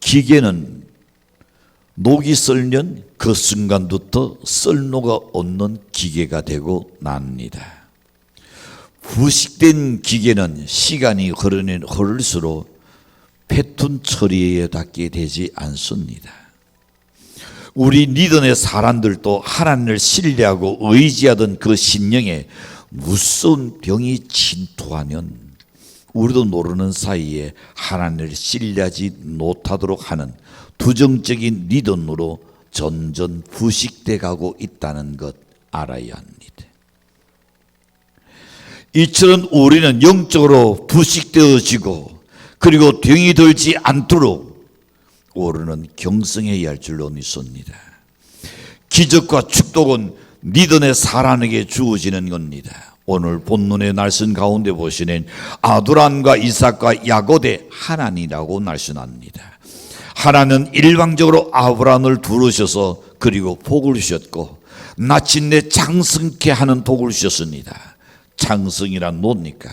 기계는 녹이 썰면 그 순간부터 썰노가 없는 기계가 되고 납니다. 부식된 기계는 시간이 흐를수록 패턴 처리에 닿게 되지 않습니다. 우리 리더의 사람들도 하나님을 신뢰하고 의지하던 그 심령에 무서운 병이 침투하면 우리도 모르는 사이에 하나님을 신뢰하지 못하도록 하는 부정적인 리더로 점점 부식돼 가고 있다는 것 알아야 합니다. 이처럼 우리는 영적으로 부식되어지고 그리고 병이 들지 않도록 우리는 경성해야 할 줄로 믿습니다. 기적과 축복은 리더의 사람에게 주어지는 겁니다. 오늘 본문의 말씀 가운데 보시는 아두람과 이삭과 야곱의 하나님이라고 말씀합니다. 하나님은 일방적으로 아브라함을 부르셔서 그리고 복을 주셨고 마침내 장성케 하는 복을 주셨습니다. 장성이란 뭡니까?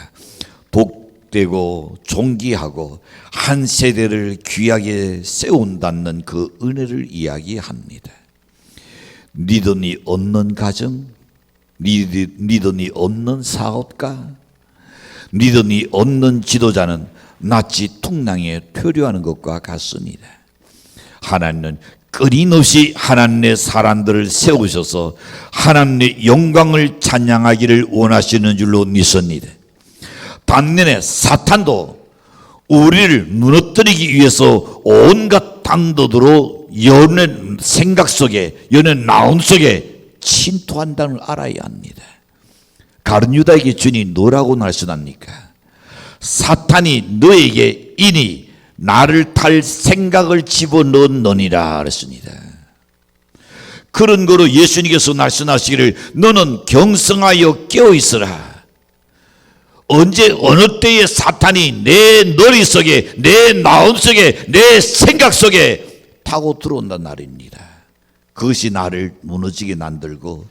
복되고 존귀하고 한 세대를 귀하게 세운다는 그 은혜를 이야기합니다. 리더니 없는 가정, 리더니 없는 사업가, 리더니 없는 지도자는 낯이 퉁낭에 표류하는 것과 같습니다. 하나님은 끊임없이 하나님의 사람들을 세우셔서 하나님의 영광을 찬양하기를 원하시는 줄로 믿습니다. 반면에 사탄도 우리를 무너뜨리기 위해서 온갖 방도로 연의 생각 속에, 연의 마음 속에 침투한다는 걸 알아야 합니다. 가룟 유다에게 주님 뭐라고 말씀합니까? 사탄이 너에게 이니 나를 탈 생각을 집어넣느니라 그랬습니다. 그런 거로 예수님께서 말씀하시기를 너는 경성하여 깨어있으라. 언제 어느 때에 사탄이 내 머릿속에, 내 마음속에, 내 생각 속에 타고 들어온다는 말입니다. 그것이 나를 무너지게 만들고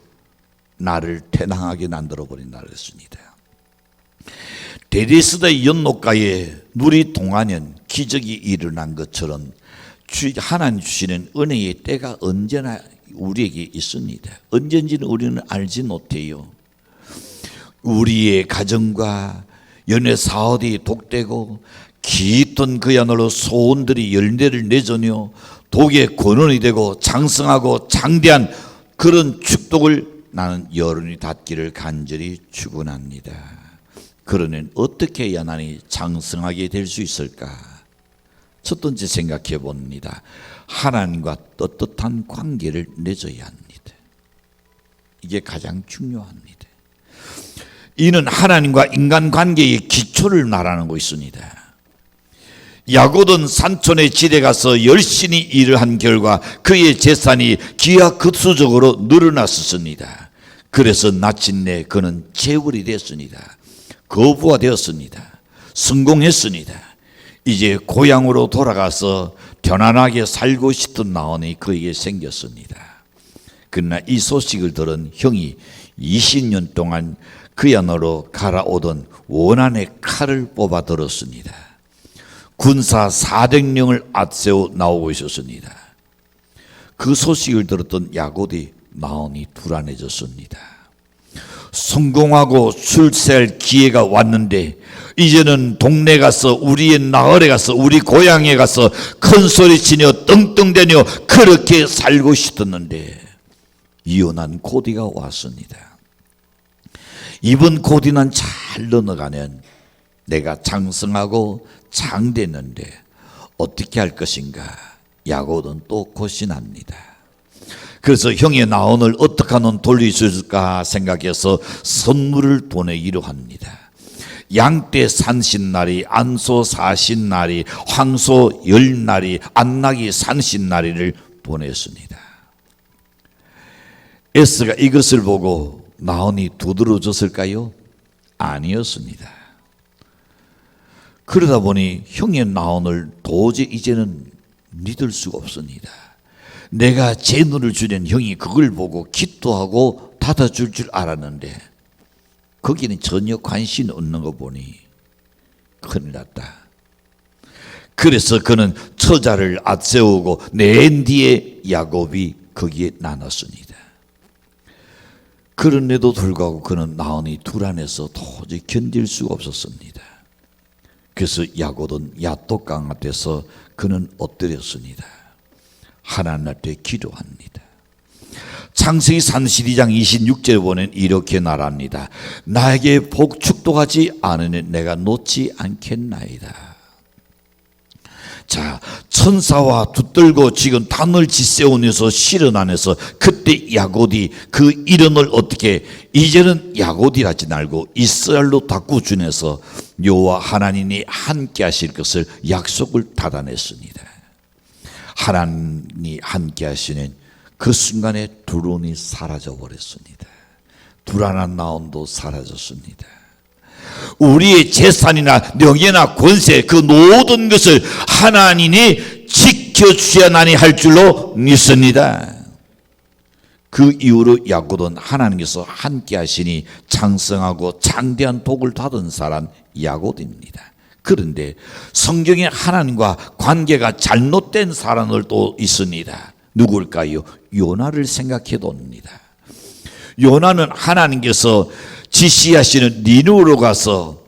나를 퇴항하게 만들어버린다 그랬습니다. 베데스다 연못가에 물이 동하면 기적이 일어난 것처럼 하나님 주시는 은혜의 때가 언제나 우리에게 있습니다. 언젠지는 우리는 알지 못해요. 우리의 가정과 연애 사업이 독되고 깊은 그야말로 소원들이 열매를 내주며 독의 근원이 되고 장성하고 장대한 그런 축복을 나는 여론이 닿기를 간절히 축원합니다. 그러면 어떻게 해야 나니 장성하게 될 수 있을까? 첫 번째 생각해 봅니다. 하나님과 떳떳한 관계를 맺어야 합니다. 이게 가장 중요합니다. 이는 하나님과 인간 관계의 기초를 말하는 것입니다. 야곱은 산촌의 지대 가서 열심히 일을 한 결과 그의 재산이 기하급수적으로 늘어났었습니다. 그래서 마침내 그는 재물이 됐습니다. 거부가 되었습니다. 성공했습니다. 이제 고향으로 돌아가서 편안하게 살고 싶은 마음이 그에게 생겼습니다. 그러나 이 소식을 들은 형이 20년 동안 그야말로 갈아오던 원한의 칼을 뽑아 들었습니다. 군사 400명을 앞세워 나오고 있었습니다. 그 소식을 들었던 야곱이 마음이 불안해졌습니다. 성공하고 출세할 기회가 왔는데 이제는 동네 가서 우리의 나흘에 가서 우리 고향에 가서 큰 소리치며 떵떵대며 그렇게 살고 싶었는데 이혼한 고디가 왔습니다. 이번 고디는 잘 넘어가면 내가 장성하고 장됐는데 어떻게 할 것인가? 야곱은 또 고민합니다. 그래서 형의 나온을 어떻게 하면 돌릴 수 있을까 생각해서 선물을 보내기로 합니다. 양떼 산신날이, 안소 사신날이, 황소 열날이, 안나기 산신날이를 보냈습니다. 에스가 이것을 보고 나온이 두드러졌을까요? 아니었습니다. 그러다 보니 형의 나온을 도저히 이제는 믿을 수가 없습니다. 내가 제 눈을 주는 형이 그걸 보고 기도하고 닫아줄 줄 알았는데 거기는 전혀 관심이 없는 거 보니 큰일 났다. 그래서 그는 처자를 앞세우고 낸 뒤에 야곱이 거기에 나눴습니다. 그런데도 불구하고 그는 나은이 둘 안에서 도저히 견딜 수가 없었습니다. 그래서 야곱은 야독강 앞에서 그는 엎드렸습니다. 하나님께 기도합니다. 창세기 32장 26절에 보면 이렇게 말합니다. 나에게 복 축도하지 않으니 내가 놓지 않겠나이다. 자, 천사와 붙들고 지금 단을 짓세우면서 실은 안에서 그때 야곱이 그 이름을 어떻게 이제는 야곱이라지 말고 이스라엘로 바꾸주면서 여호와 하나님이 함께 하실 것을 약속을 받아냈습니다. 하나님이 함께 하시는 그 순간에 두론이 사라져 버렸습니다. 불안한 나온도 사라졌습니다. 우리의 재산이나 명예나 권세 그 모든 것을 하나님이 지켜주셔야만이 할 줄로 믿습니다. 그 이후로 야곱은 하나님께서 함께 하시니 장성하고 장대한 복을 받은 사람 야곱입니다. 그런데 성경에 하나님과 관계가 잘못된 사람을 또 있습니다. 누굴까요? 요나를 생각해 봅니다. 요나는 하나님께서 지시하시는 니누로 가서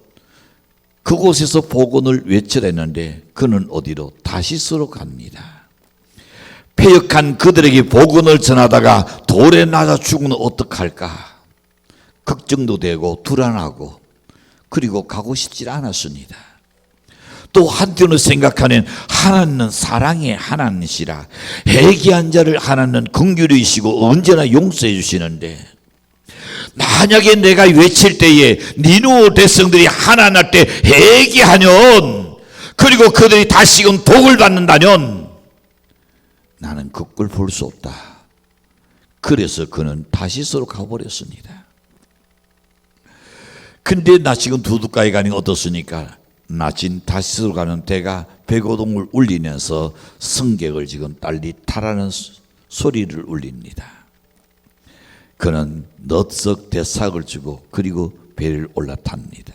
그곳에서 복음을 외쳐냈는데 그는 어디로? 다시스로 갑니다. 패역한 그들에게 복음을 전하다가 돌에 맞아 죽으면 어떡할까? 걱정도 되고 불안하고 그리고 가고 싶지 않았습니다. 또 한편으로 생각하는 하나님은 사랑의 하나님이시라 회개한 자를 하나님은 긍휼이시고 언제나 용서해 주시는데 만약에 내가 외칠 때에 니누 백성들이 하나님 앞에 회개하면 그리고 그들이 다시금 복을 받는다면 나는 그걸 볼 수 없다. 그래서 그는 다시스로 가버렸습니다. 근데 나 지금 두둑가에 가니 어떻습니까? 나 지금 다시스로 가는 배가 배고동을 울리면서 승객을 지금 빨리 타라는 소리를 울립니다. 그는 넙석 대삭을 주고 그리고 배를 올라탑니다.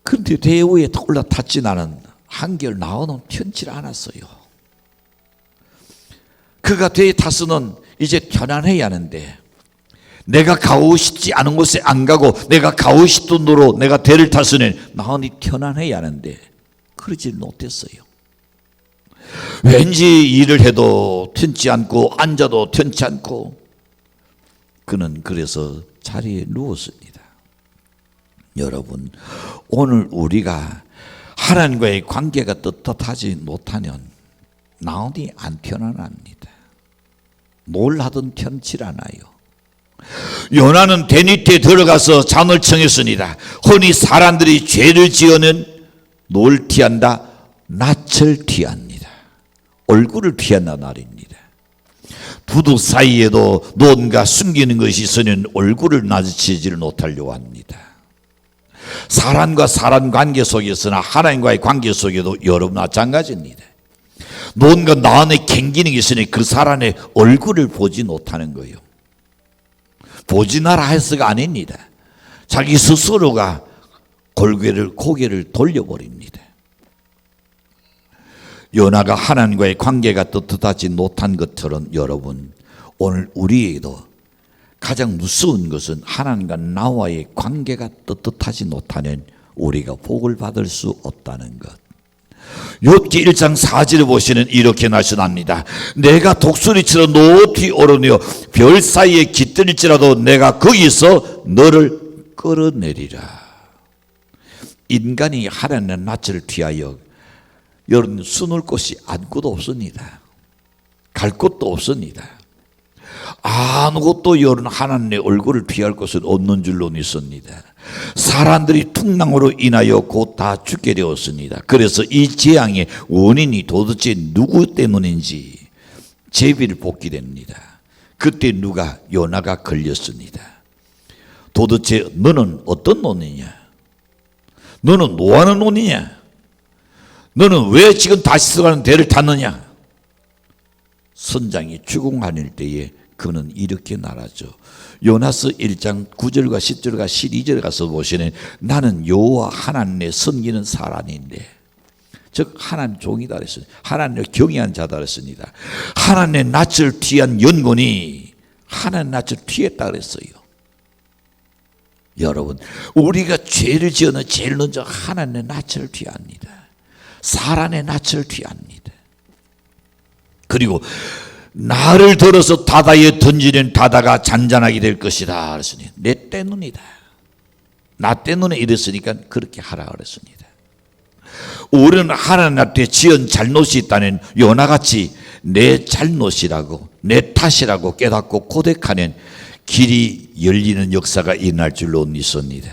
그런데 배 위에 올라탔지 나는 한결 나오는 편치 않았어요. 그가 배에 타서는 이제 편안해야 하는데 내가 가고 싶지 않은 곳에 안 가고 내가 가고 싶던 도로 내가 배를 타서는 나오니 편안해야 하는데 그러지 못했어요. 왠지 일을 해도 편치 않고 앉아도 편치 않고 그는 그래서 자리에 누웠습니다. 여러분, 오늘 우리가 하나님과의 관계가 떳떳하지 못하면 나오니 안 편안합니다. 뭘 하든 편치 않아요. 요나는 대니트에 들어가서 잠을 청했습니다. 흔히 사람들이 죄를 지으면 뭘 피한다? 낯을 피합니다. 얼굴을 피한다 말입니다. 부부 사이에도 뭔가 숨기는 것이 있으면 얼굴을 마주치지를 못하려고 합니다. 사람과 사람 관계 속에서나 하나님과의 관계 속에도 여러분 마찬가지입니다. 뭔가 나 안에 캥기는 게 있으니 그 사람의 얼굴을 보지 못하는 거예요. 보지 마라 해서가 아닙니다. 자기 스스로가 고개를 돌려버립니다. 요나가 하나님과의 관계가 떳떳하지 못한 것처럼 여러분 오늘 우리에게도 가장 무서운 것은 하나님과 나와의 관계가 떳떳하지 못하면 우리가 복을 받을 수 없다는 것. 욥기 1장 4절을 보시는 이렇게 말씀합니다. 내가 독수리처럼 높이 오르며 별 사이에 깃들일지라도 내가 거기서 너를 끌어내리라. 인간이 하나님의 낯을 피하여 여러분 숨을 곳이 아무것도 없습니다. 갈 곳도 없습니다. 아무것도 여러분 하나님의 얼굴을 피할 것은 없는 줄로 믿습니다. 사람들이 풍랑으로 인하여 곧 다 죽게 되었습니다. 그래서 이 재앙의 원인이 도대체 누구 때문인지 제비를 뽑게 됩니다. 그때 누가 요나가 걸렸습니다. 도대체 너는 어떤 놈이냐? 너는 뭐하는 놈이냐? 너는 왜 지금 다시 가는 배를 탔느냐? 선장이 추궁하는 때에 그는 이렇게 말하죠. 요나서 1장 9절과 10절과 12절 가서 보시면 나는 여호와 하나님의 섬기는 사람인데 즉 하나님 종이다 그랬습니다. 하나님을 경외한 자다 그랬습니다. 하나님의 낯을 피한 연곤이 하나님의 낯을 피했다 그랬어요. 여러분, 우리가 죄를 지어는 제일 먼저 하나님의 낯을 피합니다. 사람의 낯을 피합니다. 그리고 나를 들어서 바다에 던지는 바다가 잔잔하게 될 것이다 그랬으니 내 때문이다. 나 때문에 이랬으니까 그렇게 하라 그랬습니다. 우리는 하나님 앞에 지은 잘못이 있다는 요나같이 내 잘못이라고 내 탓이라고 깨닫고 고백하는 길이 열리는 역사가 일어날 줄로 믿습니다.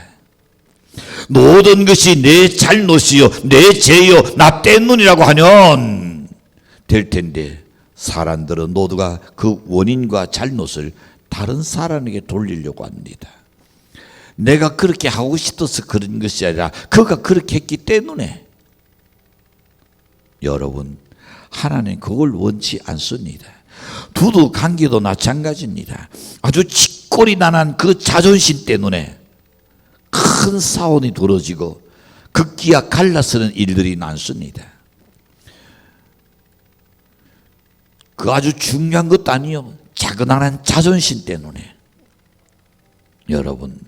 모든 것이 내 잘못이요 내 죄요 나 때문이라고 하면 될 텐데 사람들은 모두가 그 원인과 잘못을 다른 사람에게 돌리려고 합니다. 내가 그렇게 하고 싶어서 그런 것이 아니라 그가 그렇게 했기 때문에. 여러분, 하나님 그걸 원치 않습니다. 두두 관계도 마찬가지입니다. 아주 치꼬리 나난 그 자존심 때문에 큰 싸움이 벌어지고 극기야 갈라서는 일들이 많습니다. 그 아주 중요한 것도 아니요. 작은 자존심 때문에. 여러분,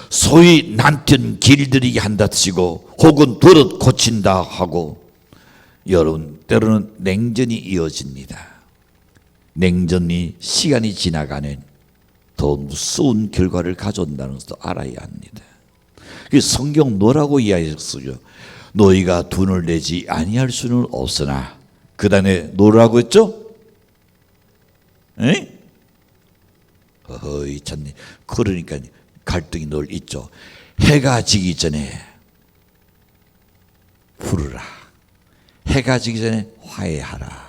소위 남편 길들이게 한다 치고 혹은 버릇 고친다 하고 여러분 때로는 냉전이 이어집니다. 냉전이 시간이 지나가는 더 무서운 결과를 가져온다는 것도 알아야 합니다. 성경 뭐라고 이야기했어요? 너희가 돈을 내지 아니할 수는 없으나 그 다음에 뭐라고 했죠? 에? 어이 참네. 그러니까 갈등이 늘 있죠. 해가 지기 전에 부르라. 해가 지기 전에 화해하라.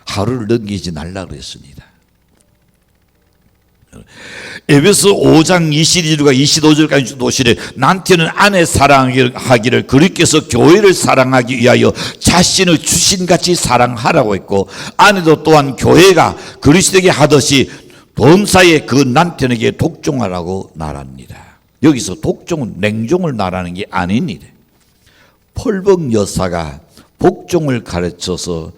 하루를 넘기지 말라 그랬습니다. 에베소 5장 21절과 25절까지 보시되 남편은 아내 사랑하기를 그리스도께서 교회를 사랑하기 위하여 자신을 주신같이 사랑하라고 했고 아내도 또한 교회가 그리스도에게 하듯이 본사에 그 남편에게 독종하라고 말합니다. 여기서 독종은 냉종을 말하는 게 아닙니다. 펄벅 여사가 복종을 가르쳐서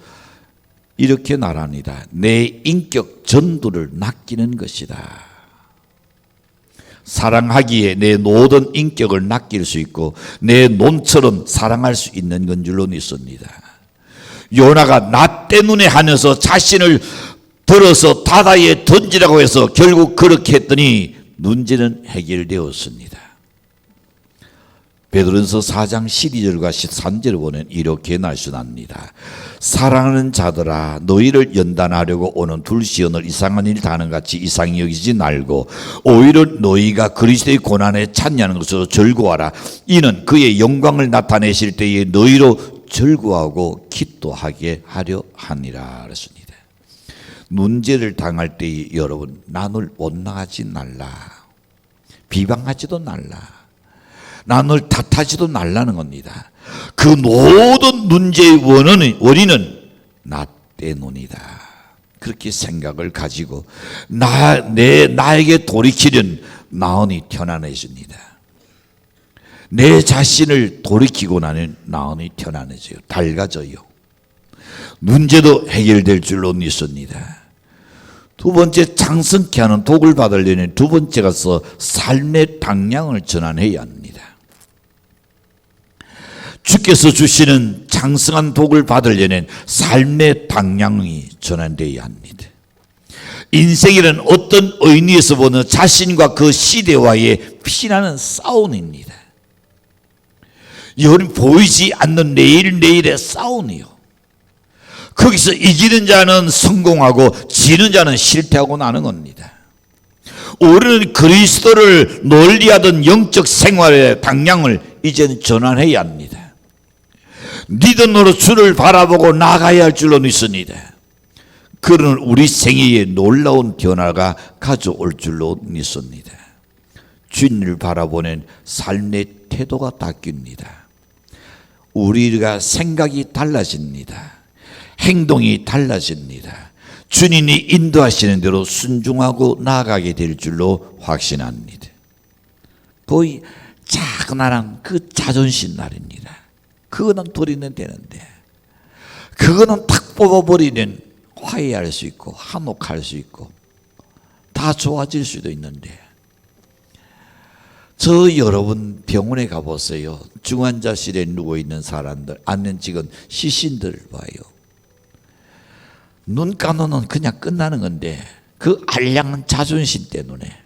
이렇게 말합니다. 내 인격 전도를 낚이는 것이다. 사랑하기에 내 모든 인격을 낚일 수 있고 내 몸처럼 사랑할 수 있는 건 줄로 믿습니다. 요나가 나 때문에 하면서 자신을 들어서 바다에 던지라고 해서 결국 그렇게 했더니 문제는 해결되었습니다. 베드로전서 4장 12절과 13절을 보면 이렇게 말씀합니다. 사랑하는 자들아 너희를 연단하려고 오는 둘시언을 이상한 일 다하는 같이 이상히 여기지 말고 오히려 너희가 그리스도의 고난에 찬양하는 것으로 즐거워하라. 이는 그의 영광을 나타내실 때에 너희로 즐거워하고 기도하게 하려 하니라 그랬습니다. 문제를 당할 때에 여러분 남을 원망하지 말라. 비방하지도 말라. 남을 탓하지도 말라는 겁니다. 그 모든 문제의 원인은 나 때문이다. 그렇게 생각을 가지고 나에게 돌이키는 마음이 편안해집니다. 내 자신을 돌이키고 나는 마음이 편안해져요. 밝아져요. 문제도 해결될 줄로 믿습니다. 두 번째, 장성케 하는 복을 받으려면 두 번째가서 삶의 방향을 전환해야 합니다. 주께서 주시는 장성한 복을 받으려면 삶의 방향이 전환되어야 합니다. 인생이란 어떤 의미에서 보는 자신과 그 시대와의 피나는 싸움입니다. 여러분 보이지 않는 내일의 싸움이요. 거기서 이기는 자는 성공하고 지는 자는 실패하고 나는 겁니다. 우리는 그리스도를 널리하던 영적 생활의 방향을 이제는 전환해야 합니다. 믿음으로 주를 바라보고 나가야 할 줄로 믿습니다. 그는 우리 생애에 놀라운 변화가 가져올 줄로 믿습니다. 주님을 바라보는 삶의 태도가 바뀝니다. 우리가 생각이 달라집니다. 행동이 달라집니다. 주님이 인도하시는 대로 순종하고 나아가게 될 줄로 확신합니다. 거의 차분한 그 자존심 날입니다. 그거는 돌이는 되는데, 그거는 탁 뽑아버리면 화해할 수 있고 화목할 수 있고 다 좋아질 수도 있는데, 저 여러분 병원에 가보세요. 중환자실에 누워있는 사람들, 안면 찍은 시신들을 봐요. 눈 감으면 그냥 끝나는 건데 그 알량한 자존심 때문에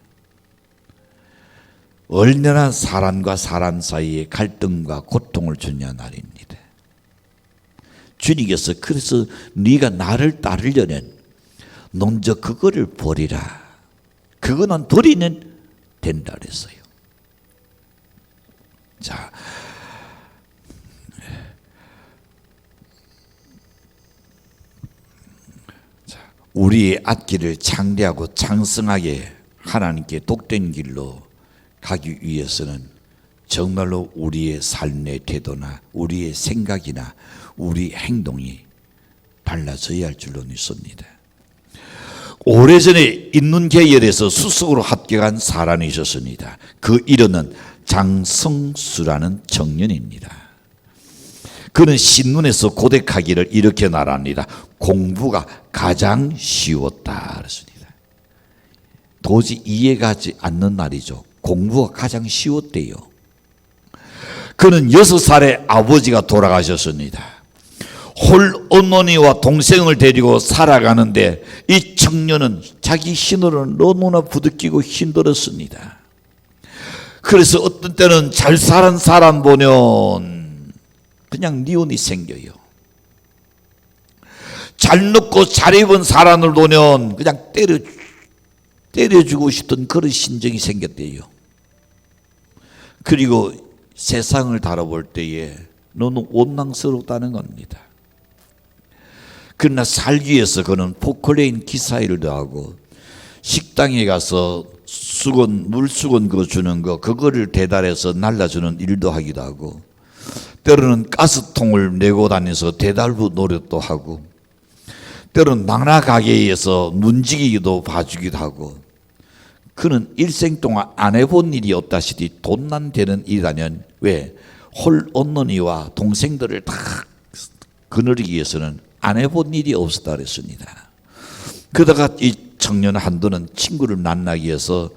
얼마나 사람과 사람 사이에 갈등과 고통을 주냐 말입니다. 주님께서 그래서 네가 나를 따르려면 먼저 그거를 버리라. 그거는 버리면 된다 그랬어요. 자, 우리의 앞길을 창대하고 장성하게 하나님께 독된 길로 가기 위해서는 정말로 우리의 삶의 태도나 우리의 생각이나 우리 행동이 달라져야 할 줄로 믿습니다. 오래전에 인문 계열에서 수석으로 합격한 사람이 있었습니다. 그 이름은 장성수라는 청년입니다. 그는 신문에서 고백하기를 이렇게 말합니다. 공부가 가장 쉬웠다 그랬습니다. 도저히 이해가지 않는 말이죠. 공부가 가장 쉬웠대요. 그는 6살에 아버지가 돌아가셨습니다. 홀 어머니와 동생을 데리고 살아가는데 이 청년은 자기 신호를 너무나 부득이고 힘들었습니다. 그래서 어떤 때는 잘 사는 사람 보면 그냥 미움이 생겨요. 잘 먹고 잘 입은 사람을 보면 그냥 때려주고 싶던 그런 심정이 생겼대요. 그리고 세상을 다뤄볼 때에 너무 원망스럽다는 겁니다. 그러나 살기 위해서 그는 포클레인 기사 일도 하고 식당에 가서 물수건 그거 주는 거 그거를 대달해서 날라주는 일도 하기도 하고, 때로는 가스통을 메고 다니면서 대달부 노릇도 하고, 때로는 망나 가게에서 문지기도 봐주기도 하고, 그는 일생 동안 안 해본 일이 없다시피 돈만 되는 일이라면 왜 홀 어머니와 동생들을 다 거느리기 위해서는 안 해본 일이 없었다 그랬습니다. 그러다가 이 청년 한도는 친구를 만나기 위해서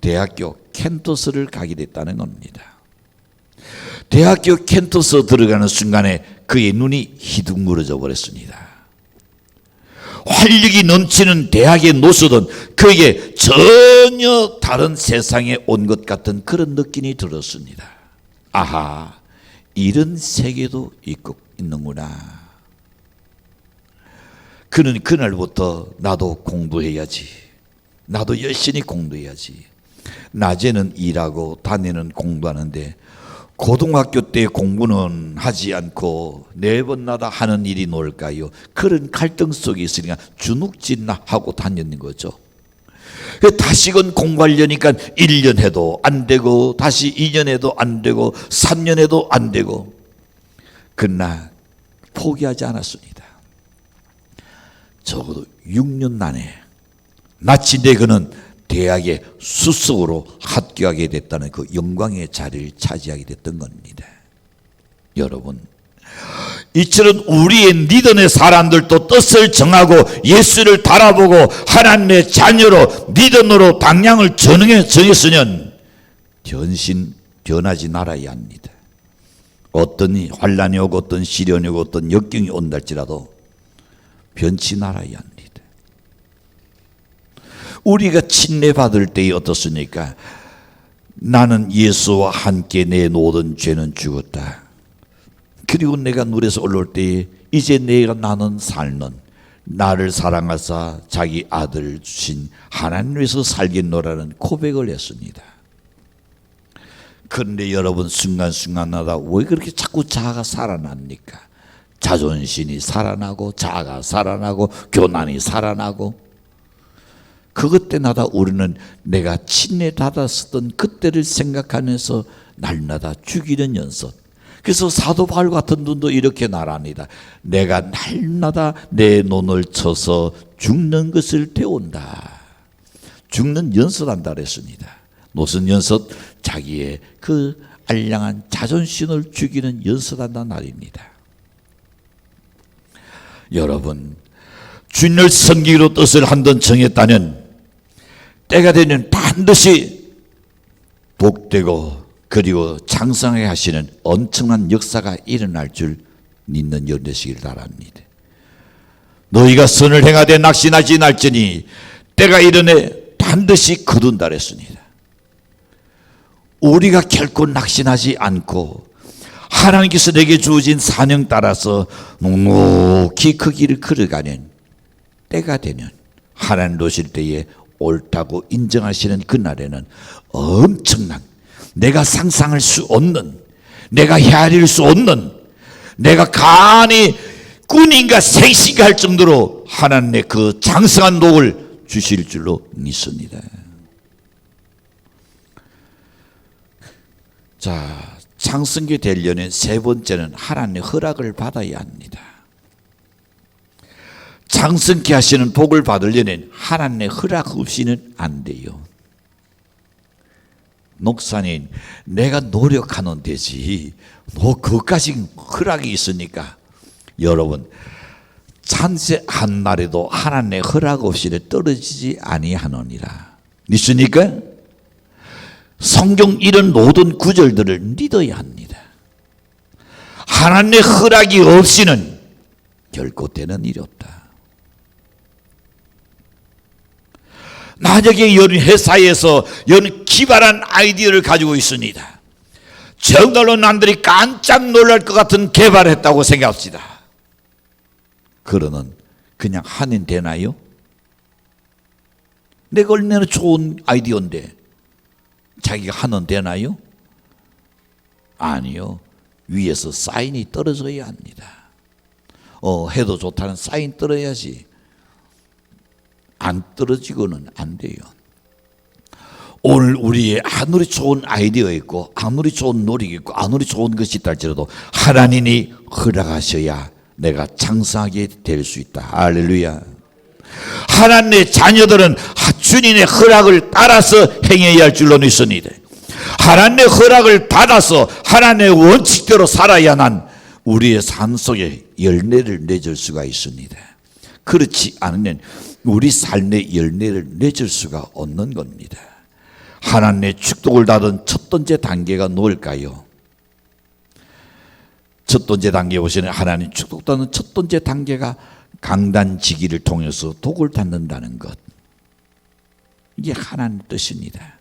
대학교 캠퍼스를 가게 됐다는 겁니다. 대학교 캠퍼스 들어가는 순간에 그의 눈이 희둥그러져 버렸습니다. 활력이 넘치는 대학의 노수든 그에게 전혀 다른 세상에 온 것 같은 그런 느낌이 들었습니다. 아하, 이런 세계도 있는구나. 그는 그날부터 나도 공부해야지, 나도 열심히 공부해야지. 낮에는 일하고 밤에는 공부하는데 고등학교 때 공부는 하지 않고 매번마다 하는 일이 뭘까요? 그런 갈등 속에 있으니까 주눅진나 하고 다녔는 거죠. 다시금 공부하려니까 1년 해도 안 되고 다시 2년 해도 안 되고 3년 해도 안 되고, 그러나 포기하지 않았습니다. 적어도 6년 만에 마침내 그는 대학의 수석으로 합격하게 됐다는 그 영광의 자리를 차지하게 됐던 겁니다. 여러분, 이처럼 우리의 믿음의 사람들도 뜻을 정하고 예수를 바라보고 하나님의 자녀로 믿음으로 방향을 정했으면 변하지 말아야 합니다. 어떤 환난이 오고 어떤 시련이 오고 어떤 역경이 온다 할지라도 변치 말아야 합니다. 우리가 침례받을 때에 어떻습니까? 나는 예수와 함께 내 모든 죄는 죽었다. 그리고 내가 눈에서 올라올 때에 이제 나는 삶은 나를 사랑하사 자기 아들을 주신 하나님 위해서 살겠노라는 고백을 했습니다. 그런데 여러분, 순간순간마다 왜 그렇게 자꾸 자아가 살아납니까? 자존심이 살아나고 자아가 살아나고 교만이 살아나고, 그것 때마다 우리는 내가 침례 받았었던 그때를 생각하면서 날마다 죽이는 연습. 그래서 사도 바울 같은 분도 이렇게 말합니다. 내가 날마다 내 눈을 쳐서 죽는 것을 배운다. 죽는 연습한다 그랬습니다. 무슨 연습? 자기의 그 알량한 자존심을 죽이는 연습한다는 날입니다. 여러분, 주님을 섬기기로 뜻을 한번 정했다면 때가 되면 반드시 복되고 그리고 장성하게 하시는 엄청난 역사가 일어날 줄 믿는 여러분 되시길 바랍니다. 너희가 선을 행하되 낙심하지 말지니 때가 이르네 반드시 거둔다 그랬습니다. 우리가 결코 낙심하지 않고 하나님께서 내게 주어진 사명 따라서 묵묵히 그 길을 걸어가는 때가 되면 하나님 오실 때에 옳다고 인정하시는 그날에는 엄청난, 내가 상상할 수 없는, 내가 헤아릴 수 없는, 내가 감히 꿈인가 생신가 할 정도로 하나님의 그 장성한 복을 주실 줄로 믿습니다. 자, 장성기 되려면 세 번째는 하나님의 허락을 받아야 합니다. 장성케 하시는 복을 받으려면 하나님의 허락 없이는 안 돼요. 목사님, 내가 노력하는 데지 너 그것까지 허락이 있으니까. 여러분, 찬세 한 날에도 하나님의 허락 없이는 떨어지지 아니하느니라. 믿습니까? 성경 이런 모든 구절들을 믿어야 합니다. 하나님의 허락이 없이는 결코 되는 일이 없다. 만약에 여러 회사에서 여러 기발한 아이디어를 가지고 있습니다. 정말로 남들이 깜짝 놀랄 것 같은 개발을 했다고 생각합시다. 그러는 그냥 하면 되나요? 내가 얼마나 좋은 아이디어인데 자기가 하면 되나요? 아니요. 위에서 사인이 떨어져야 합니다. 해도 좋다는 사인 떨어야지. 안 떨어지고는 안 돼요. 오늘 우리의 아무리 좋은 아이디어 있고 아무리 좋은 노력이 있고 아무리 좋은 것이 있다 할지라도 하나님이 허락하셔야 내가 장성하게 될 수 있다. 할렐루야. 하나님의 자녀들은 주님의 허락을 따라서 행해야 할 줄로 믿습니다. 하나님의 허락을 받아서 하나님의 원칙대로 살아야만 우리의 삶 속에 열매를 맺을 수가 있습니다. 그렇지 않으면 우리 삶의 열매를 맺을 수가 없는 겁니다. 하나님의 축복을 받은 첫 번째 단계가 뭘까요? 첫 번째 단계 보시면 하나님 축복 받는 첫 번째 단계가 강단지기를 통해서 복을 받는다는 것. 이게 하나님의 뜻입니다.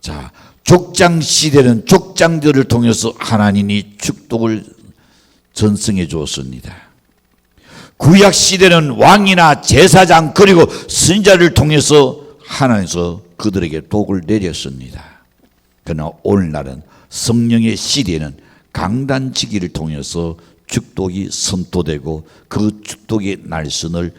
자, 족장 시대는 족장들을 통해서 하나님이 축복을 전승해 주었습니다. 구약 시대는 왕이나 제사장 그리고 선지자를 통해서 하나님께서 그들에게 복을 내렸습니다. 그러나 오늘날은 성령의 시대는 강단지기를 통해서 축복이 선포되고 그 축복의 날선을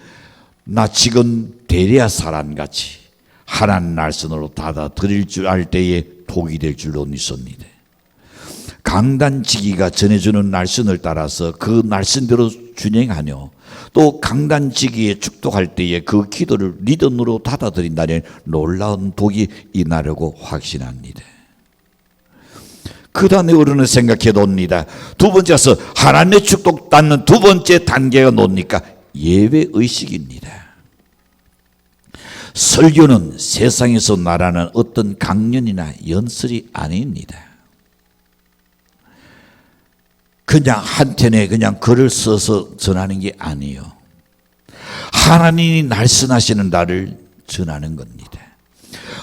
나 지금 데레아 사람같이 하나님 날선으로 받아들일 줄 알 때에 복이 될 줄로 믿습니다. 강단지기가 전해주는 날선을 따라서 그 날선대로 준행하며 또 강단지기에 축복할 때에 그 기도를 리듬으로 받아들인다는 놀라운 복이 임하려고 확신합니다. 그 다음에 우리는 생각해 봅니다. 두 번째서 하나님의 축복 받는 두 번째 단계가 뭡니까? 예배의식입니다. 설교는 세상에서 말하는 어떤 강연이나 연설이 아닙니다. 그냥 한편에 그냥 글을 써서 전하는 게 아니에요. 하나님이 날선하시는 날을 전하는 겁니다.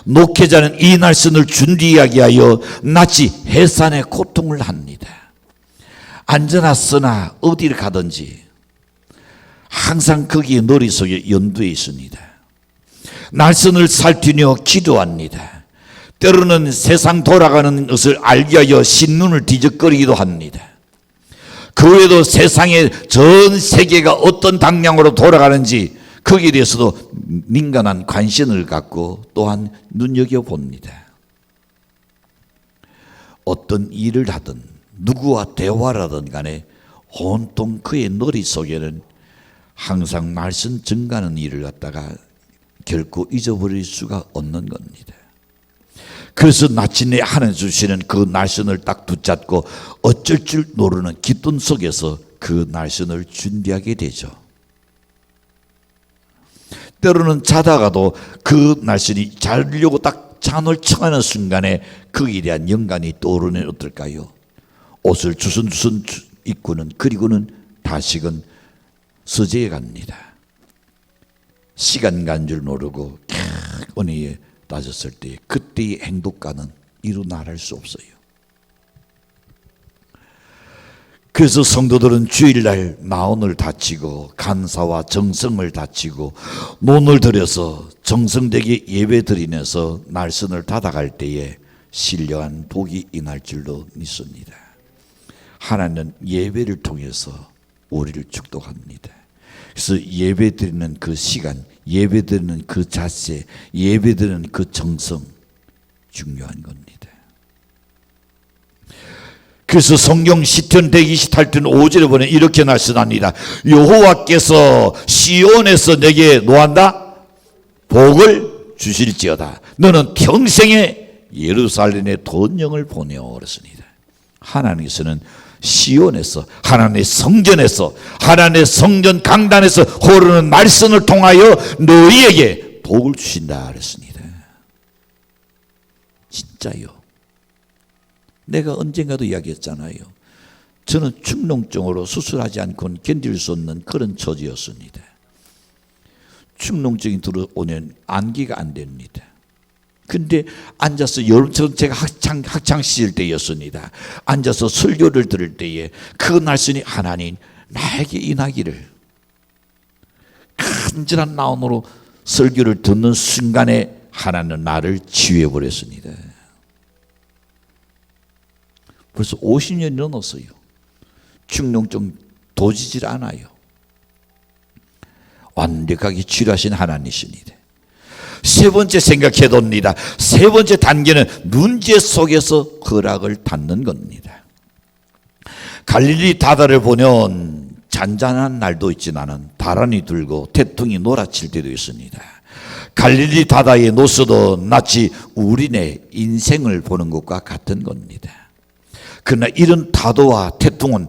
목회자는 이 날선을 준비하게 하여 낯이 해산의 고통을 합니다. 앉아놨으나 어디를 가든지 항상 거기에 머릿속에 연두에 있습니다. 날선을 살피며 기도합니다. 때로는 세상 돌아가는 것을 알게 하여 신눈을 뒤적거리기도 합니다. 그 외에도 세상의 전 세계가 어떤 방향으로 돌아가는지 거기에 대해서도 민감한 관심을 갖고 또한 눈여겨봅니다. 어떤 일을 하든 누구와 대화를 하든 간에 온통 그의 머릿속에는 항상 말씀 증가하는 일을 갖다가 결코 잊어버릴 수가 없는 겁니다. 그래서 마침내 하나님 주시는 그 날선을 딱 붙잡고 어쩔 줄 모르는 기쁨 속에서 그 날선을 준비하게 되죠. 때로는 자다가도 그 날선이 자려고 딱 잠을 청하는 순간에 거기에 대한 영감이 떠오르면 어떨까요? 옷을 주선주선 입고는, 그리고는 다시금 서재에 갑니다. 시간 간 줄 모르고 은혜에 따졌을 때 그때의 행복감은 이루 말할 수 없어요. 그래서 성도들은 주일날 마음을 다치고 간사와 정성을 다치고 논을 들여서 정성되게 예배 드리면서 날선을 닫아갈 때에 신령한 복이 임할 줄로 믿습니다. 하나님은 예배를 통해서 우리를 축복합니다. 그래서 예배 드리는 그 시간, 예배 드리는 그 자세, 예배 드리는 그 정성 중요한 겁니다. 그래서 성경 시편 128편 5절에 보면 이렇게 말씀합니다. 여호와께서 시온에서 내게 노한다 복을 주실지어다. 너는 평생에 예루살렘에 돈영을 보내어 그랬습니다. 하나님께서는 시온에서, 하나님의 성전에서, 하나님의 성전 강단에서 흐르는 말씀을 통하여 너희에게 복을 주신다 그랬습니다. 진짜요. 내가 언젠가도 이야기했잖아요. 저는 축농증으로 수술하지 않고는 견딜 수 없는 그런 처지였습니다. 축농증이 들어오면 안기가 안 됩니다. 근데 앉아서 여름처럼 제가 학창 시절 때였습니다. 앉아서 설교를 들을 때에 그 날씬히 하나님 나에게 인하기를, 간절한 마음으로 설교를 듣는 순간에 하나님은 나를 치유해 버렸습니다. 벌써 50년이 넘었어요. 축농증 도지질 않아요. 완벽하게 치료하신 하나님이십니다. 세 번째 생각해 봅니다. 세 번째 단계는 문제 속에서 허락을 받는 겁니다. 갈릴리 바다를 보면 잔잔한 날도 있지만은 바람이 들고 태풍이 몰아칠 때도 있습니다. 갈릴리 바다의 노수도 마치 우리네 인생을 보는 것과 같은 겁니다. 그러나 이런 파도와 태풍은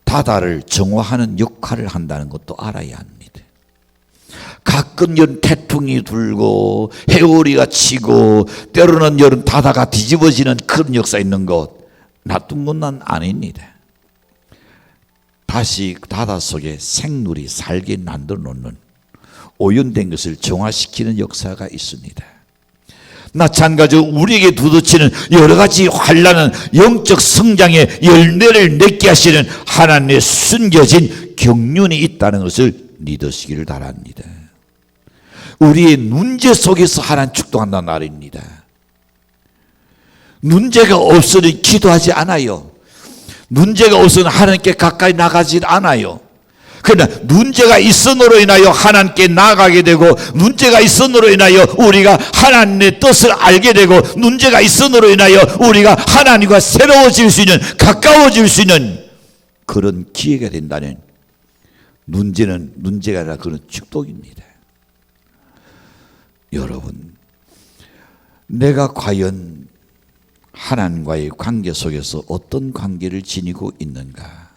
바다를 정화하는 역할을 한다는 것도 알아야 합니다. 가끔 이런 태풍이 불고 해오리가 치고 때로는 이런 바다가 뒤집어지는 그런 역사 있는 것, 나쁜 것은 아닙니다. 다시 바다 속에 생물이 살게 만들어 놓는, 오염된 것을 정화시키는 역사가 있습니다. 마찬가지로 우리에게 두드치는 여러 가지 환난은 영적 성장의 열매를 맺게 하시는 하나님의 숨겨진 경륜이 있다는 것을 믿으시기를 바랍니다. 우리의 문제 속에서 하나님 축복한다는 말입니다. 문제가 없으니 기도하지 않아요. 문제가 없으면 하나님께 가까이 나가지 않아요. 그러나 문제가 있음으로 인하여 하나님께 나아가게 되고, 문제가 있음으로 인하여 우리가 하나님의 뜻을 알게 되고, 문제가 있음으로 인하여 우리가 하나님과 새로워질 수 있는, 가까워질 수 있는 그런 기회가 된다는, 문제는 문제가 아니라 그런 축복입니다. 여러분, 내가 과연 하나님과의 관계 속에서 어떤 관계를 지니고 있는가,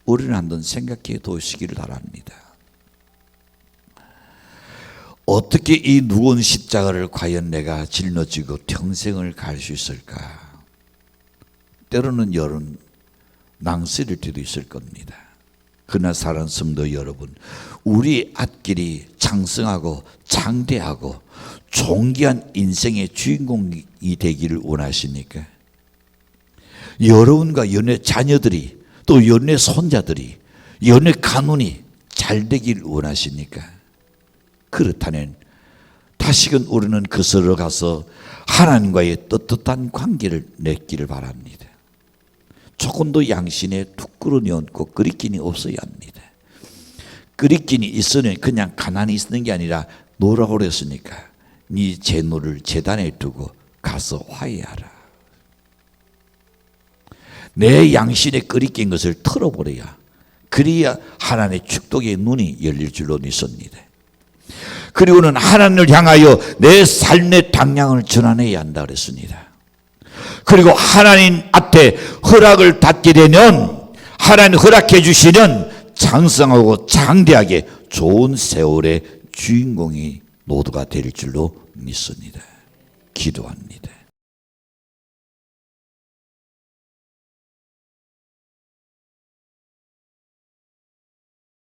우리는 한번 생각해 보시기를 바랍니다. 어떻게 이 무거운 십자가를 과연 내가 짊어지고 평생을 갈 수 있을까? 때로는 여러분 낭쓰릴 때도 있을 겁니다. 그러나 사랑하는 성도 여러분, 우리 앞길이 창성하고 창대하고 존귀한 인생의 주인공이 되기를 원하십니까? 여러분과 연애 자녀들이, 또 연애 손자들이, 연애 가문이 잘 되길 원하십니까? 그렇다면 다시금 우리는 그스로 가서 하나님과의 떳떳한 관계를 맺기를 바랍니다. 조금도 양심에 툭구름이 얹고 끓이낌이 없어야 합니다. 끓이낌이 있으면 그냥 가만히 있는 게 아니라 노라고 그랬으니까 네 재물을 제단에 두고 가서 화해하라. 내 양심에 끓이낀 것을 털어버려야, 그래야 하나님의 축복의 눈이 열릴 줄로 믿습니다. 그리고는 하나님을 향하여 내 삶의 방향을 전환해야 한다 그랬습니다. 그리고 하나님 앞에 허락을 받게 되면 하나님 허락해 주시는 장성하고 장대하게 좋은 세월의 주인공이 모두가 될 줄로 믿습니다. 기도합니다.